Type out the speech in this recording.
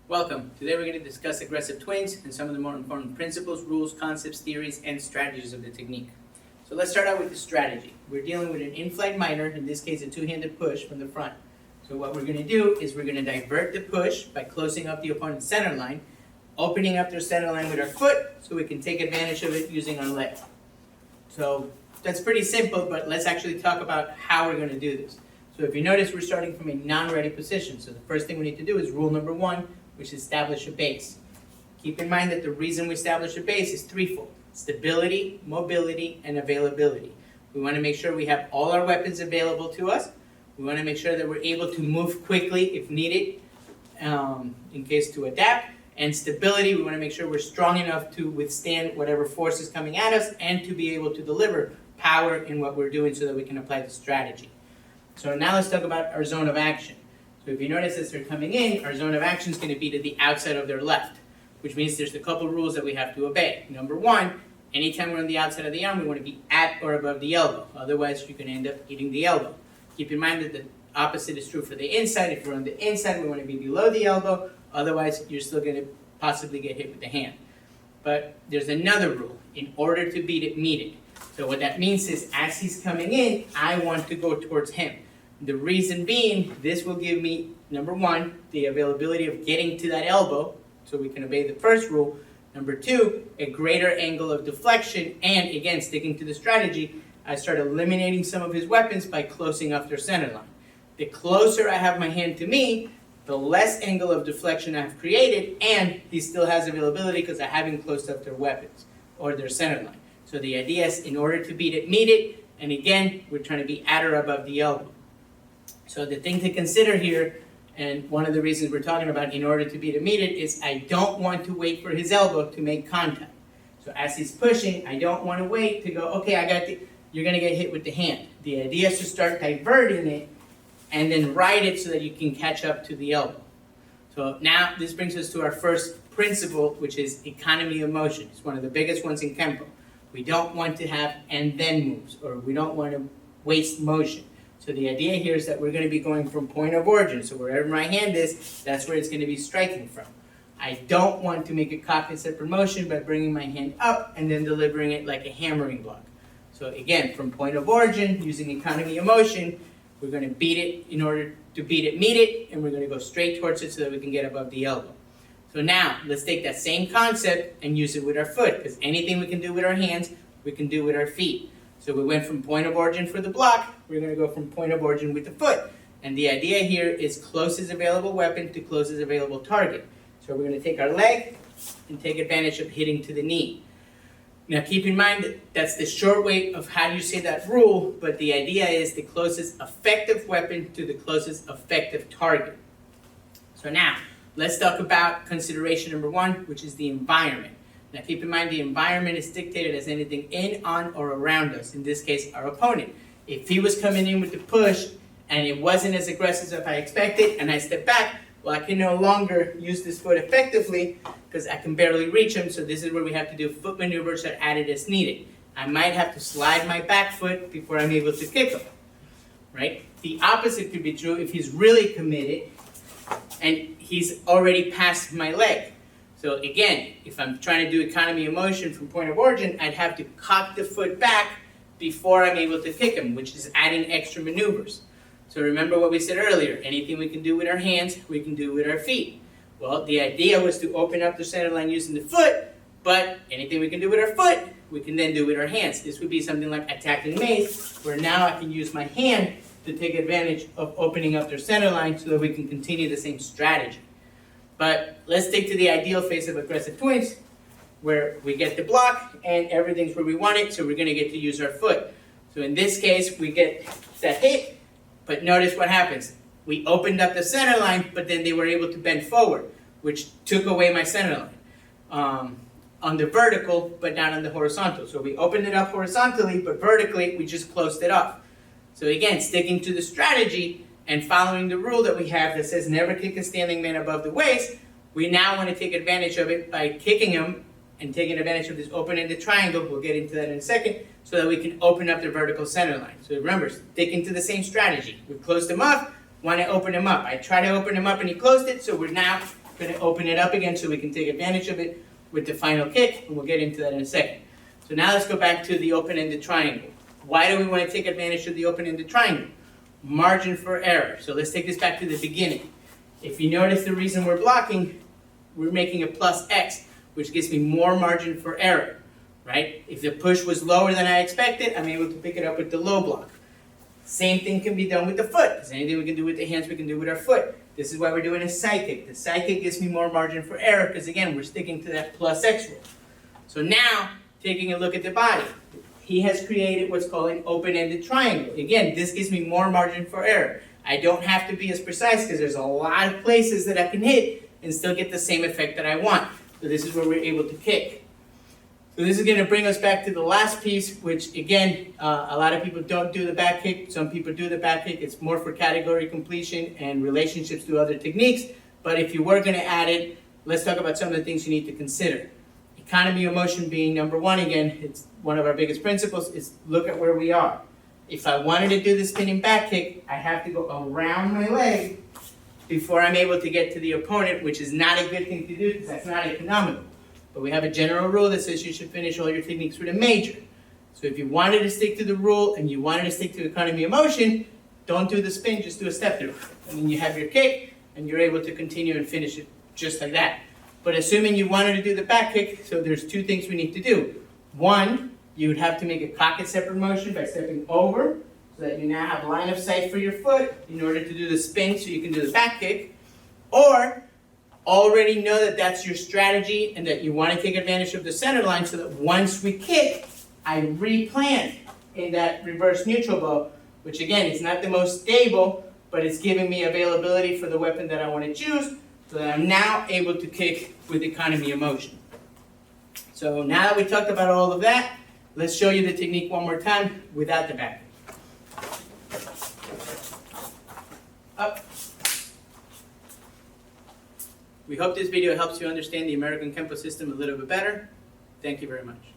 Welcome. Today we're going to discuss aggressive twins and some of the more important principles, rules, concepts, theories, and strategies of the technique. So let's start out with the strategy. We're dealing with an in-flight minor, in this case a two-handed push from the front. So what we're going to do is we're going to divert the push by closing up the opponent's center line, opening up their center line with our foot so we can take advantage of it using our leg. So that's pretty simple, but let's actually talk about how we're going to do this. So if you notice, we're starting from a non-ready position. So the first thing we need to do is rule number one, which is establish a base. Keep in mind that the reason we establish a base is threefold: stability, mobility, and availability. We want to make sure we have all our weapons available to us. We want to make sure that we're able to move quickly if needed, in case to adapt. And stability, we want to make sure we're strong enough to withstand whatever force is coming at us and to be able to deliver power in what we're doing so that we can apply the strategy. So now let's talk about our zone of action. So if you notice as they're coming in, our zone of action is going to be to the outside of their left, which means there's a couple rules that we have to obey. Number one, anytime we're on the outside of the arm, we want to be at or above the elbow. Otherwise, you can end up hitting the elbow. Keep in mind that the opposite is true for the inside. If we're on the inside, we want to be below the elbow. Otherwise, you're still going to possibly get hit with the hand. But there's another rule. In order to beat it, meet it. So what that means is as he's coming in, I want to go towards him. The reason being, this will give me, number one, the availability of getting to that elbow, so we can obey the first rule. Number two, a greater angle of deflection, and again, sticking to the strategy, I start eliminating some of his weapons by closing off their center line. The closer I have my hand to me, the less angle of deflection I've created, and he still has availability because I haven't closed up their weapons or their center line. So the idea is, in order to beat it, meet it, and again, we're trying to be at or above the elbow. So the thing to consider here, and one of the reasons we're talking about in order to beat it, meet it, is I don't want to wait for his elbow to make contact. So as he's pushing, I don't want to wait to go, okay, you're going to get hit with the hand. The idea is to start diverting it and then ride it so that you can catch up to the elbow. So now this brings us to our first principle, which is economy of motion. It's one of the biggest ones in Kenpo. We don't want to have and then moves, or we don't want to waste motion. So the idea here is that we're going to be going from point of origin. So wherever my hand is, that's where it's going to be striking from. I don't want to make a copy separate motion by bringing my hand up and then delivering it like a hammering block. So again, from point of origin, using economy of motion, we're going to beat it in order to beat it, meet it, and we're going to go straight towards it so that we can get above the elbow. So now, let's take that same concept and use it with our foot, because anything we can do with our hands, we can do with our feet. So we went from point of origin for the block, we're going to go from point of origin with the foot. And the idea here is closest available weapon to closest available target. So we're going to take our leg and take advantage of hitting to the knee. Now keep in mind that that's the short way of how you say that rule, but the idea is the closest effective weapon to the closest effective target. So now, let's talk about consideration number one, which is the environment. Now keep in mind the environment is dictated as anything in, on, or around us, in this case our opponent. If he was coming in with the push and it wasn't as aggressive as I expected and I step back, well, I can no longer use this foot effectively because I can barely reach him, so this is where we have to do foot maneuvers that are added as needed. I might have to slide my back foot before I'm able to kick him, right? The opposite could be true if he's really committed and he's already past my leg. So again, if I'm trying to do economy of motion from point of origin, I'd have to cock the foot back before I'm able to kick him, which is adding extra maneuvers. So remember what we said earlier, anything we can do with our hands, we can do with our feet. Well, the idea was to open up the center line using the foot, but anything we can do with our foot, we can then do with our hands. This would be something like attacking mace, where now I can use my hand to take advantage of opening up their center line so that we can continue the same strategy. But let's stick to the ideal phase of aggressive twins, where we get the block and everything's where we want it, so we're going to get to use our foot. So in this case, we get that hit, but notice what happens. We opened up the center line, but then they were able to bend forward, which took away my center line on the vertical, but not on the horizontal. So we opened it up horizontally, but vertically, we just closed it off. So again, sticking to the strategy and following the rule that we have that says never kick a standing man above the waist, we now want to take advantage of it by kicking him and taking advantage of this open-ended triangle. We'll get into that in a second, so that we can open up the vertical center line. So remember, sticking to the same strategy. We closed him up, want to open him up. I try to open him up and he closed it, so we're now We're going to open it up again so we can take advantage of it with the final kick, and we'll get into that in a second. So now let's go back to the open-ended triangle. Why do we want to take advantage of the open-ended triangle? Margin for error. So let's take this back to the beginning. If you notice the reason we're blocking, we're making a plus X, which gives me more margin for error, right? If the push was lower than I expected, I'm able to pick it up with the low block. Same thing can be done with the foot, because anything we can do with the hands, we can do with our foot. This is why we're doing a side kick. The side kick gives me more margin for error, because again, we're sticking to that plus X rule. So now, taking a look at the body, he has created what's called an open-ended triangle. Again, this gives me more margin for error. I don't have to be as precise, because there's a lot of places that I can hit and still get the same effect that I want. So this is where we're able to kick. So this is going to bring us back to the last piece, which again, a lot of people don't do the back kick. Some people do the back kick. It's more for category completion and relationships to other techniques. But if you were going to add it, let's talk about some of the things you need to consider. Economy of motion being number one again, it's one of our biggest principles, is look at where we are. If I wanted to do the spinning back kick, I have to go around my leg before I'm able to get to the opponent, which is not a good thing to do because that's not economical. But we have a general rule that says you should finish all your techniques with a major. So if you wanted to stick to the rule and you wanted to stick to economy of motion, don't do the spin, just do a step through. And then you have your kick and you're able to continue and finish it just like that. But assuming you wanted to do the back kick, so there's two things we need to do. One, you would have to make a cock separate motion by stepping over so that you now have line of sight for your foot in order to do the spin so you can do the back kick. Or already know that that's your strategy and that you want to take advantage of the center line so that once we kick, I replant in that reverse neutral bow, which again is not the most stable, but it's giving me availability for the weapon that I want to choose so that I'm now able to kick with economy of motion. So now that we talked about all of that, let's show you the technique one more time without the back kick. Up. We hope this video helps you understand the American Kenpo system a little bit better. Thank you very much.